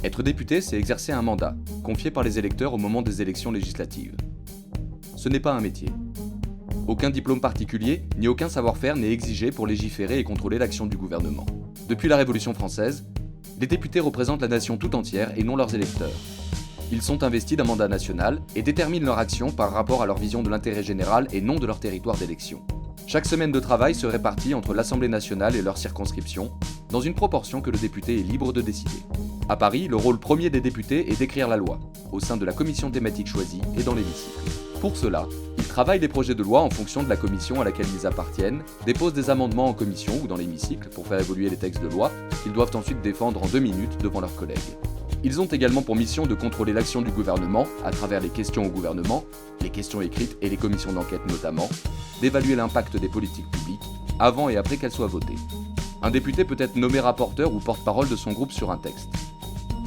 Être député, c'est exercer un mandat, confié par les électeurs au moment des élections législatives. Ce n'est pas un métier. Aucun diplôme particulier, ni aucun savoir-faire n'est exigé pour légiférer et contrôler l'action du gouvernement. Depuis la Révolution française, les députés représentent la nation tout entière et non leurs électeurs. Ils sont investis d'un mandat national et déterminent leur action par rapport à leur vision de l'intérêt général et non de leur territoire d'élection. Chaque semaine de travail se répartit entre l'Assemblée nationale et leur circonscription, dans une proportion que le député est libre de décider. À Paris, le rôle premier des députés est d'écrire la loi, au sein de la commission thématique choisie et dans l'hémicycle. Pour cela, ils travaillent les projets de loi en fonction de la commission à laquelle ils appartiennent, déposent des amendements en commission ou dans l'hémicycle pour faire évoluer les textes de loi, qu'ils doivent ensuite défendre en 2 minutes devant leurs collègues. Ils ont également pour mission de contrôler l'action du gouvernement à travers les questions au gouvernement, les questions écrites et les commissions d'enquête notamment, d'évaluer l'impact des politiques publiques avant et après qu'elles soient votées. Un député peut être nommé rapporteur ou porte-parole de son groupe sur un texte.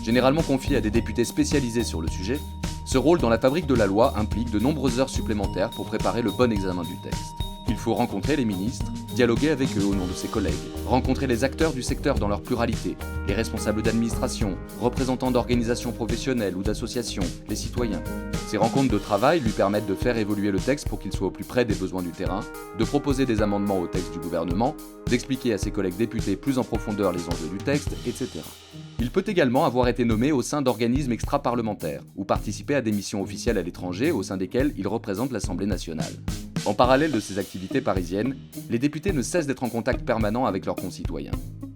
Généralement confié à des députés spécialisés sur le sujet, ce rôle dans la fabrique de la loi implique de nombreuses heures supplémentaires pour préparer le bon examen du texte. Il faut rencontrer les ministres, dialoguer avec eux au nom de ses collègues, rencontrer les acteurs du secteur dans leur pluralité, les responsables d'administration, représentants d'organisations professionnelles ou d'associations, les citoyens. Ces rencontres de travail lui permettent de faire évoluer le texte pour qu'il soit au plus près des besoins du terrain, de proposer des amendements au texte du gouvernement, d'expliquer à ses collègues députés plus en profondeur les enjeux du texte, etc. Il peut également avoir été nommé au sein d'organismes extra-parlementaires ou participer à des missions officielles à l'étranger au sein desquelles il représente l'Assemblée nationale. En parallèle de ces activités parisiennes, les députés ne cessent d'être en contact permanent avec leurs concitoyens.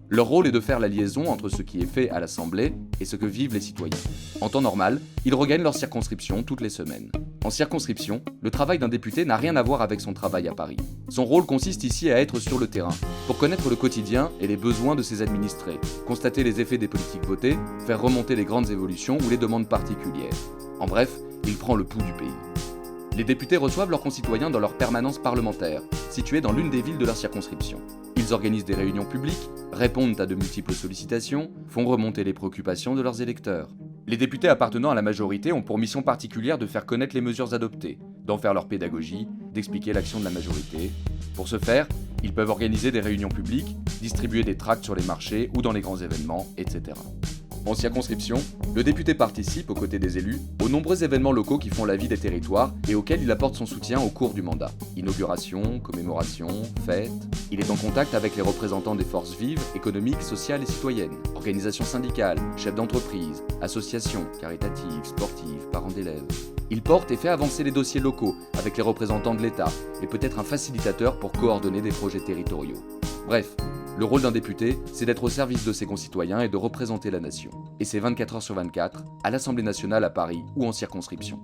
Leur rôle est de faire la liaison entre ce qui est fait à l'Assemblée et ce que vivent les citoyens. En temps normal, ils regagnent leur circonscription toutes les semaines. En circonscription, le travail d'un député n'a rien à voir avec son travail à Paris. Son rôle consiste ici à être sur le terrain, pour connaître le quotidien et les besoins de ses administrés, constater les effets des politiques votées, faire remonter les grandes évolutions ou les demandes particulières. En bref, il prend le pouls du pays. Les députés reçoivent leurs concitoyens dans leur permanence parlementaire, située dans l'une des villes de leur circonscription. Ils organisent des réunions publiques, répondent à de multiples sollicitations, font remonter les préoccupations de leurs électeurs. Les députés appartenant à la majorité ont pour mission particulière de faire connaître les mesures adoptées, d'en faire leur pédagogie, d'expliquer l'action de la majorité. Pour ce faire, ils peuvent organiser des réunions publiques, distribuer des tracts sur les marchés ou dans les grands événements, etc. En circonscription, le député participe, aux côtés des élus, aux nombreux événements locaux qui font la vie des territoires et auxquels il apporte son soutien au cours du mandat. Inauguration, commémoration, fêtes. Il est en contact avec les représentants des forces vives, économiques, sociales et citoyennes, organisations syndicales, chefs d'entreprise, associations, caritatives, sportives, parents d'élèves. Il porte et fait avancer les dossiers locaux avec les représentants de l'État et peut être un facilitateur pour coordonner des projets territoriaux. Bref, le rôle d'un député, c'est d'être au service de ses concitoyens et de représenter la nation. Et c'est 24 heures sur 24, à l'Assemblée nationale à Paris ou en circonscription.